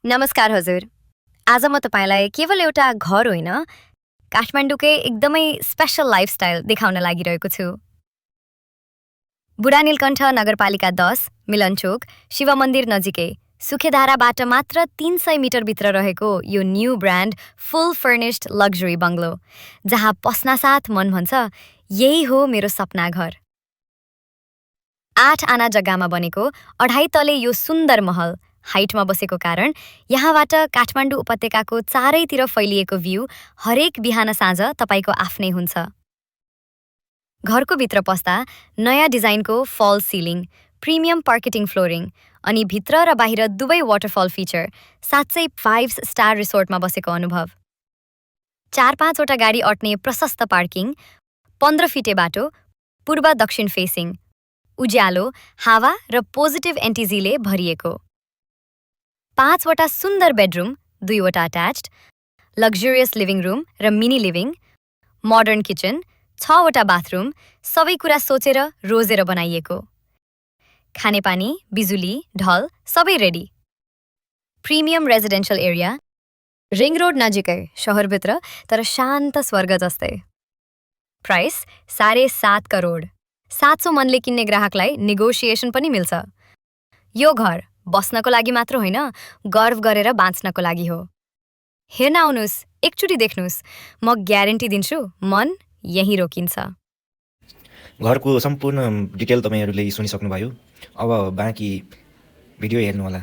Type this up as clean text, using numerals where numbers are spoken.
नमस्कार हजुर। आज म तपाईँलाई केवल एउटा घर होइन, काठमाडौँकै एकदमै स्पेशल लाइफस्टाइल देखाउन लागिरहेको छु। बुढा नीलकण्ठ नगरपालिका 10 मिलनचोक शिव मन्दिर नजिकै सुखेधाराबाट मात्र 300 मिटरभित्र रहेको यो न्यू ब्रान्ड फुल फर्निश्ड लग्जरी बङ्गलो, जहाँ पस्नासाथ मन भन्छ यही हो मेरो सपना घर। 8 आना जग्गामा बनेको 2.5 तले यो सुन्दर महल हाइटमा बसेको कारण यहाँबाट काठमाडौँ उपत्यकाको चारैतिर फैलिएको भ्यू हरेक बिहान साँझ तपाईको आफ्नै हुन्छ। घरको भित्र पस्दा नयाँ डिजाइनको फल सिलिङ, प्रिमियम पार्केटिङ फ्लोरिङ अनि भित्र र बाहिर दुवै वाटरफल फिचर, साथै 5 स्टार रिसोर्टमा बसेको अनुभव। 4-5 वटा गाडी अट्ने प्रशस्त पार्किङ, 15 फिटे बाटो, पूर्व दक्षिण फेसिङ, उज्यालो, हावा र पोजिटिभ एन्टिजीले भरिएको। 5 वटा सुन्दर बेडरुम, 2 वटा अट्याच्ड, लग्जरियस लिभिङ रुम र मिनी लिभिङ, मोडर्न किचन, 6 वटा बाथरुम, सबै कुरा सोचेर रोजेर बनाइएको। खानेपानी, बिजुली, ढल सबै ready. Premium residential area, ring road नजिकै, शहरभित्र तर शान्त स्वर्ग जस्तै। प्राइस 7.5 करोड। 700 मनले किन्ने ग्राहकलाई नेगोसिएसन पनि मिल्छ। यो घर बस्नको लागि मात्र होइन, गर्व गरेर बाँच्नको लागि हो। हेर्न आउनुस्, एकचोटि देख्नुस्, म ग्यारेन्टी दिन्छु मन यही रोकिन्छ। घरको सम्पूर्ण डिटेल तपाईहरुले सुनिसक्नुभयो। अब बाँकी भिडियो हेर्नु होला।